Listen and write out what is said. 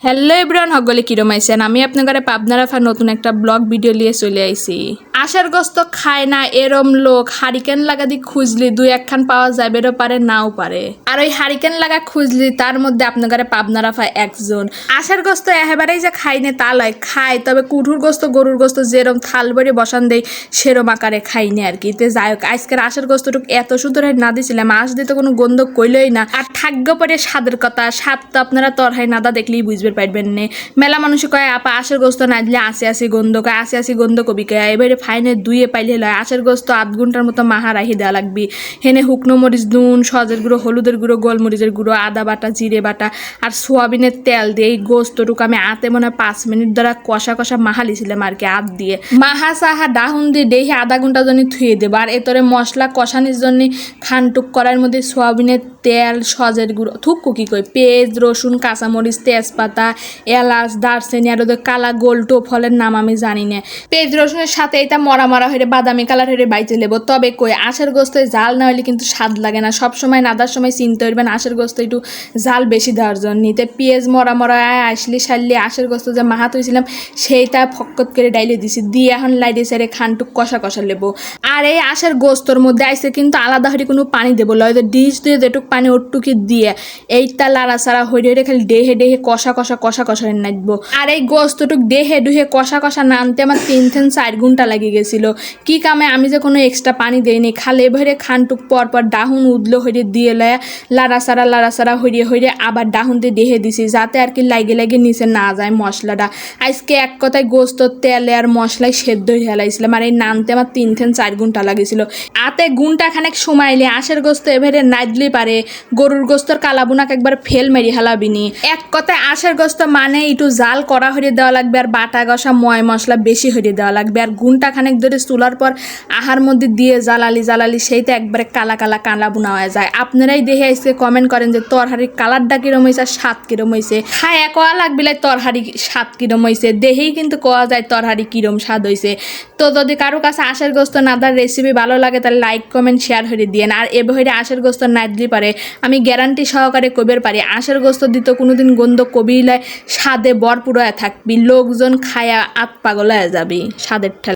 Hello everyone, সকলে কিরম আইছেন? আমি আপনাদের পাবনা রাফার নতুন একটা ব্লগ ভিডিও নিয়ে চলে আইছি। আশার গোস্ত খায় না এরম লোক হারিকেন লাগা দি খুঁজলি দুই একখান পাওয়া যাবেরও পারে, নাও পারে। আর ওই হারিকেন লাগা খুঁজলি তার মধ্যে আপনাদের পাবনা রাফা একজন। আশার গোস্ত একেবারেই যে খাই না তা লয়, খায়, তবে কুঠুর গোস্ত গরুর গোস্ত যেরম থাল ভরে বসান দেয় সেরম আকারে খাইনি আর কি। তে যাই হোক, আজকের আশার গোস্তটুক এত সুন্দর না দিছিলাম, আশ দিতে কোনো গন্ধ কইলই না। আর থাকব পরে স্বাদের কথা, স্বাদ তো আপনারা তরহাই নাদা দেখলেই বুঝবে পারবেন না। মেলা মানুষ কয় আপা আশের গোস্ত না দিলে আসি গন্ধ কয়, আসি গন্ধ কবি কয়। এবারে ফাইনে দুইয়ে পাইলে লয়। আশের গোস্ত 8 ঘন্টার মতো মাহা রাখি দেওয়া লাগবি। হেনে শুকনো মরিচ, নুন, সজের গুঁড়ো, হলুদের গুঁড়ো, গোলমরিচের গুঁড়ো, আদা বাটা, জিরে বাটা আর সোয়াবিনের তেল দিয়ে এই গোস্তটুকু আমি আতে মনে 5 মিনিট দ্বারা কষা কষা মাহা লিছিলাম আর কি। আত দিয়ে মাহা সাহা ডাহুন দিয়ে দেখি আধা ঘন্টা জন্য থুয়ে দেবো। আর এতরে মশলা কষানির জন্য খানটুক করার মধ্যে সোয়াবিনের তেল, সজের গুঁড়ো, থুকু কি কই, পেঁয়াজ, রসুন, কাঁচামরিচ, তেজপাতা, এলাচ, দারচিনি আর ওদের কালা গোলটো ফলের নাম আমি জানি না। পেঁয়াজ রসুনের সাথে এটা মরা মরা হয়ে বাদামি কালার হয়ে বাইচে লেবো। তবে কই আশের গোস্ত জাল না হলে কিন্তু স্বাদ লাগে না। সবসময় নাদার সময় চিনতে পারবেন আশের গোস্ত একটু জাল বেশি দেওয়ার জন্য। নিতে পেঁয়াজ মরা মরা আসলি সারলি আশের গোস্ত যে মাহাত হয়েছিলাম সেইটা ফক্কত করে ডাইলে দিছি, দিয়ে এখন লাইডে সেরে খানটুক কষা কষা লেবো। আর এই আশের গোস্তর মধ্যে আইসে কিন্তু আলাদা হয়ে কোনো পানি দেবো লয়, ডিশ দিয়ে যেটুক পানি ওটুকি দিয়ে এইটা লাড়া সারা হইরে খালি ডেহে ডেহে কষা কষা কষা কষা নাচবো। আর এই গোস্তটুক ডেহে ডুহে কষা কষা নানতে আমার 3-4 ঘন্টা লাগিয়ে গেছিল। কি কামে আমি যে কোনো এক্সট্রা পানি দেয়নি, খালে ভরে খানটুক পর পর ডাহুন উদলো হইরে দিয়ে লয়া লাড়া সারা হইরে হইরে আবার ডাহুন দিয়ে ডেহে দিছি, যাতে আর কি লাগে লাগে নিচে না যায় মশলাটা। আজকে এক কথায় গোস্ত তেলে আর মশলায় সেদ্ধ হয়ে হেলাইছিলাম। আর এই নানতে আমার 3-4 ঘন্টা লাগিয়েছিল। আতে ঘন্টা খানেক সময়লে আশের গোস্ত এবারে নাইদলি পারে গরুর গোস্তর কালাবুনাক একবার ফেল মেরি হেলাবিনি। এক কথায় আশের গোস্ত মানে একটু জাল করা হয়ে দেওয়া লাগবে, আর বাটা কষা ময় মশলা বেশি হয়ে দেওয়া লাগবে। আর ঘন্টা খানেক ধরে চুলার পর আহার মধ্যে দিয়ে জ্বালালি সেইটা একবারে কালা কালা কালাবুনা হয়ে যায়। আপনারাই দেখে আজকে কমেন্ট করেন যে তরহারির কালারটা কিরম হয়েছে আর স্বাদ কিরম হয়েছে। হ্যাঁ, কোয়া লাগবে তরহারি স্বাদ কিরম হয়েছে, দেখেই কিন্তু কোয়া যায় তরহারি কিরম স্বাদ হয়েছে। তো যদি কারো কাছে আশের গোস্ত নাদার রেসিপি ভালো লাগে তাহলে লাইক কমেন্ট শেয়ার হয়ে দিয়ে। আর এভাবে আশের গোস্ত না দিলে পারে আমি গ্যারান্টি সহকারে কবের পারি আশের গোস্ত দিত কোনোদিন গন্ধ কবিলায় স্বাদে ভরপুর হয়ে থাকবি, লোকজন খায়া আত পাগল হয়ে যাবি স্বাদের ঠেলা।